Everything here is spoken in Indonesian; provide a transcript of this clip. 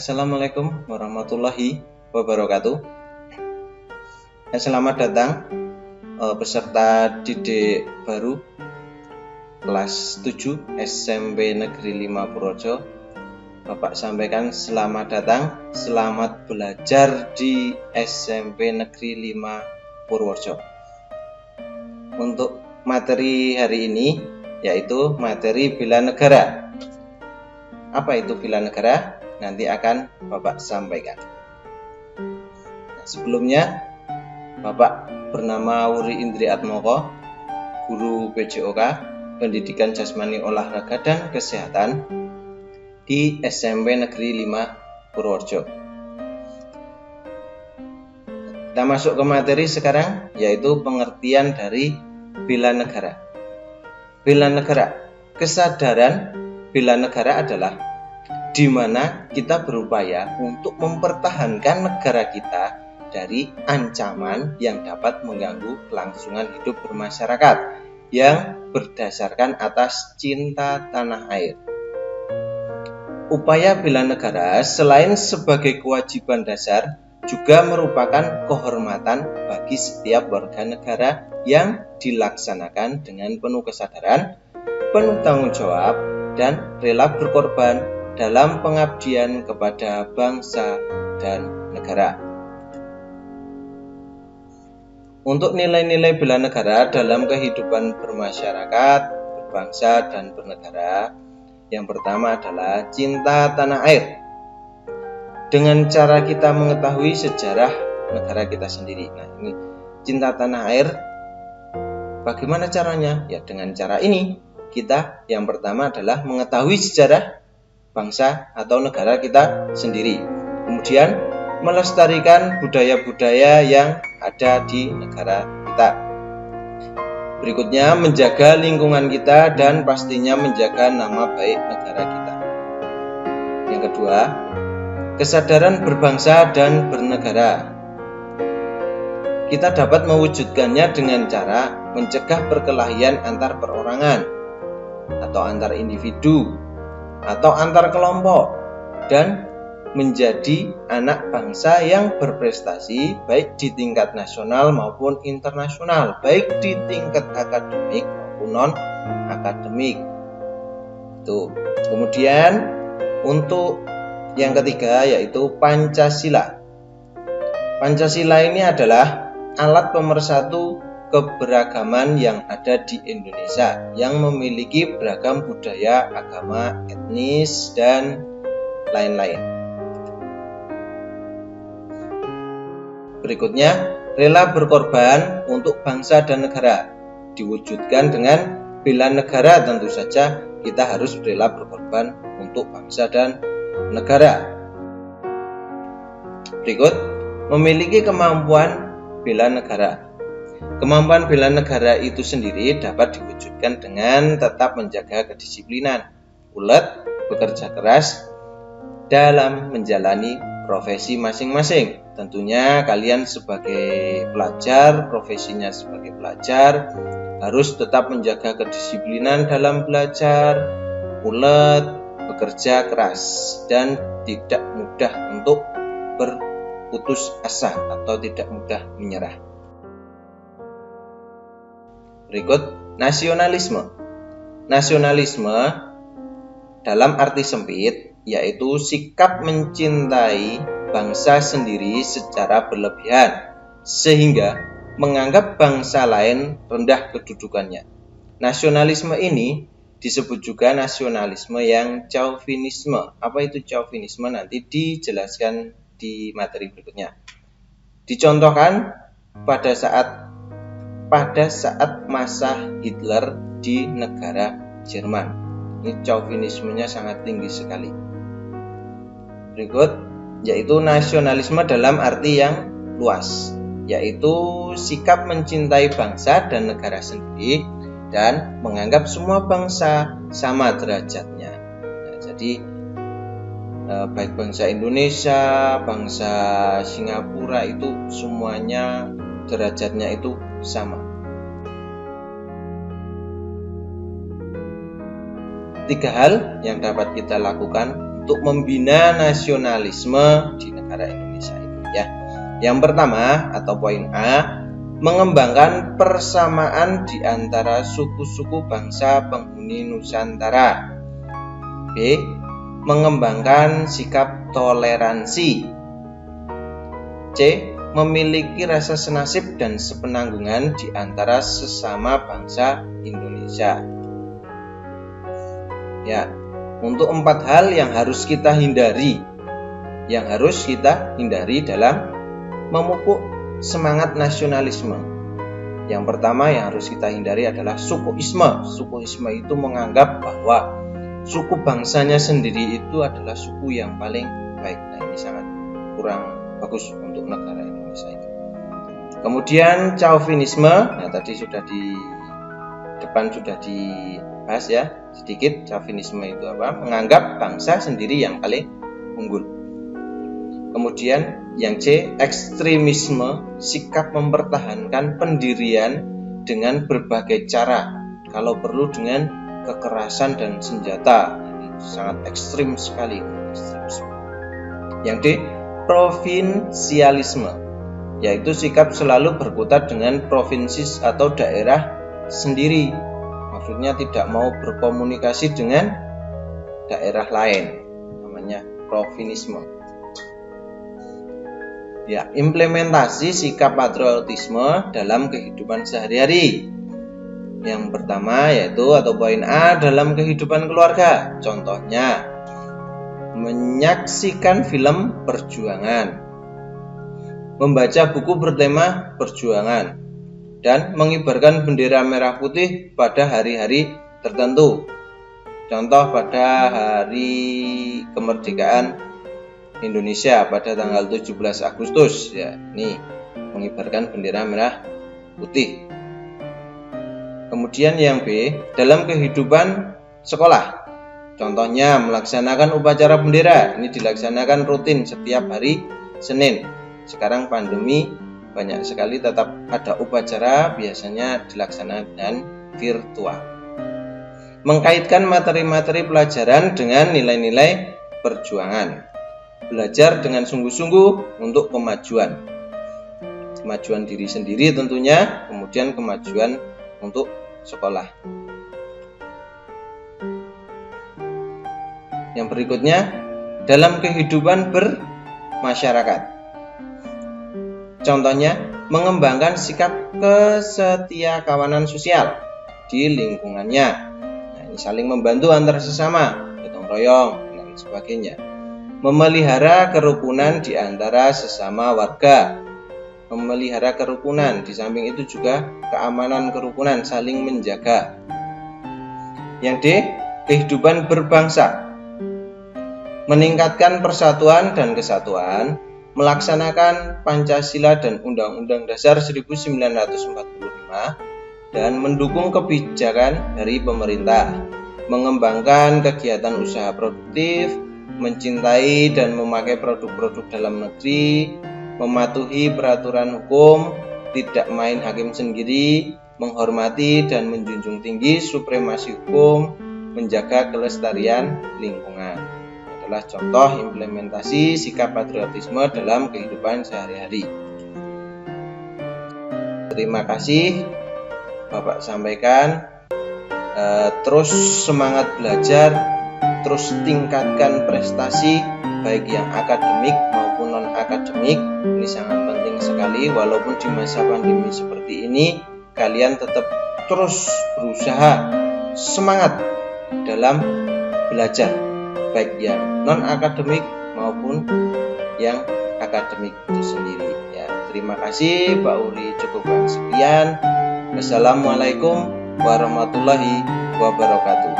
Assalamualaikum warahmatullahi wabarakatuh. Selamat datang peserta didik baru kelas 7 SMP Negeri 5 Purworejo. Bapak sampaikan selamat datang, selamat belajar di SMP Negeri 5 Purworejo. Untuk materi hari ini yaitu materi bela negara. Apa itu bela negara? Nanti akan Bapak sampaikan. Sebelumnya, Bapak bernama Wuri Indri Atmoko, guru PJOK, Pendidikan Jasmani Olahraga dan Kesehatan di SMP Negeri 5 Purworejo. Kita masuk ke materi sekarang, yaitu pengertian dari bela negara. Bela negara, kesadaran bela negara adalah di mana kita berupaya untuk mempertahankan negara kita dari ancaman yang dapat mengganggu kelangsungan hidup bermasyarakat yang berdasarkan atas cinta tanah air. Upaya bela negara selain sebagai kewajiban dasar juga merupakan kehormatan bagi setiap warga negara yang dilaksanakan dengan penuh kesadaran, penuh tanggung jawab, dan rela berkorban dalam pengabdian kepada bangsa dan negara. Untuk nilai-nilai bela negara dalam kehidupan bermasyarakat, berbangsa, dan bernegara, yang pertama adalah cinta tanah air. Dengan cara kita mengetahui sejarah negara kita sendiri. Nah, ini cinta tanah air. Bagaimana caranya? Ya, dengan cara ini. Kita yang pertama adalah mengetahui sejarah bangsa atau negara kita sendiri. Kemudian melestarikan budaya-budaya yang ada di negara kita. Berikutnya menjaga lingkungan kita dan pastinya menjaga nama baik negara kita. Yang kedua, kesadaran berbangsa dan bernegara. Kita dapat mewujudkannya dengan cara mencegah perkelahian antar perorangan atau antar individu atau antar kelompok dan menjadi anak bangsa yang berprestasi baik di tingkat nasional maupun internasional, baik di tingkat akademik maupun non-akademik. Kemudian untuk yang ketiga yaitu Pancasila. Pancasila ini adalah alat pemersatu keberagaman yang ada di Indonesia yang memiliki beragam budaya, agama, etnis, dan lain-lain. Berikutnya, rela berkorban untuk bangsa dan negara. Diwujudkan dengan bela negara, tentu saja kita harus rela berkorban untuk bangsa dan negara. Berikut, memiliki kemampuan bela negara. Kemampuan bela negara itu sendiri dapat diwujudkan dengan tetap menjaga kedisiplinan, ulet, bekerja keras dalam menjalani profesi masing-masing. Tentunya kalian sebagai pelajar, profesinya sebagai pelajar, harus tetap menjaga kedisiplinan dalam belajar, ulet, bekerja keras, dan tidak mudah untuk berputus asa atau tidak mudah menyerah. Berikut, nasionalisme. Nasionalisme dalam arti sempit yaitu sikap mencintai bangsa sendiri secara berlebihan sehingga menganggap bangsa lain rendah kedudukannya. Nasionalisme ini disebut juga nasionalisme yang chauvinisme. Apa itu chauvinisme? Nanti dijelaskan di materi berikutnya. Dicontohkan pada saat masa Hitler di negara Jerman. Ini chauvinismenya sangat tinggi sekali. Berikut yaitu nasionalisme dalam arti yang luas, yaitu sikap mencintai bangsa dan negara sendiri dan menganggap semua bangsa sama derajatnya. Nah, jadi baik bangsa Indonesia, bangsa Singapura itu semuanya derajatnya itu sama. 3 hal yang dapat kita lakukan untuk membina nasionalisme di negara Indonesia ini ya. Yang pertama atau poin A, mengembangkan persamaan di antara suku-suku bangsa penghuni Nusantara. B, mengembangkan sikap toleransi. C, memiliki rasa senasib dan sepenanggungan di antara sesama bangsa Indonesia. Ya, untuk 4 hal yang harus kita hindari, dalam memupuk semangat nasionalisme. Yang pertama yang harus kita hindari adalah sukuisme. Sukuisme itu menganggap bahwa suku bangsanya sendiri itu adalah suku yang paling baik. Nah, ini sangat kurang bagus untuk negara Indonesia ini. Kemudian chauvinisme, nah tadi sudah di depan sudah dibahas ya sedikit. Chauvinisme itu apa? Menganggap bangsa sendiri yang paling unggul. Kemudian yang C, ekstremisme, sikap mempertahankan pendirian dengan berbagai cara, kalau perlu dengan kekerasan dan senjata. Ini sangat ekstrim sekali. Yang D, provinsialisme, yaitu sikap selalu berkutat dengan provinsi atau daerah sendiri. Maksudnya tidak mau berkomunikasi dengan daerah lain, namanya provinisme. Ya, implementasi sikap patriotisme dalam kehidupan sehari-hari. Yang pertama yaitu atau poin A, dalam kehidupan keluarga. Contohnya, menyaksikan film perjuangan, membaca buku bertema perjuangan, dan mengibarkan bendera merah putih pada hari-hari tertentu. Contoh pada hari kemerdekaan Indonesia pada tanggal 17 Agustus ya, ini mengibarkan bendera merah putih. Kemudian yang B, dalam kehidupan sekolah. Contohnya melaksanakan upacara bendera, ini dilaksanakan rutin setiap hari Senin. Sekarang pandemi banyak sekali tetap ada upacara, biasanya dilaksanakan dengan virtual. Mengkaitkan materi-materi pelajaran dengan nilai-nilai perjuangan. Belajar dengan sungguh-sungguh untuk kemajuan diri sendiri tentunya, kemudian kemajuan untuk sekolah. Yang berikutnya, dalam kehidupan bermasyarakat. Contohnya, mengembangkan sikap kesetiakawanan sosial di lingkungannya. Nah, ini saling membantu antar sesama, gotong royong dan sebagainya. Memelihara kerukunan di antara sesama warga. Memelihara kerukunan, di samping itu juga keamanan kerukunan, saling menjaga. Yang D, kehidupan berbangsa. Meningkatkan persatuan dan kesatuan, melaksanakan Pancasila dan Undang-Undang Dasar 1945, dan mendukung kebijakan dari pemerintah. Mengembangkan kegiatan usaha produktif, mencintai dan memakai produk-produk dalam negeri, mematuhi peraturan hukum, tidak main hakim sendiri, menghormati dan menjunjung tinggi supremasi hukum, menjaga kelestarian lingkungan. Adalah contoh implementasi sikap patriotisme dalam kehidupan sehari-hari. Terima kasih Bapak sampaikan. Terus semangat belajar, terus tingkatkan prestasi baik yang akademik maupun non-akademik. Ini sangat penting sekali, walaupun di masa pandemi seperti ini kalian tetap terus berusaha semangat dalam belajar, baik yang non-akademik maupun yang akademik itu sendiri ya. Terima kasih Pak Uri, cukupkan sekian. Wassalamualaikum warahmatullahi wabarakatuh.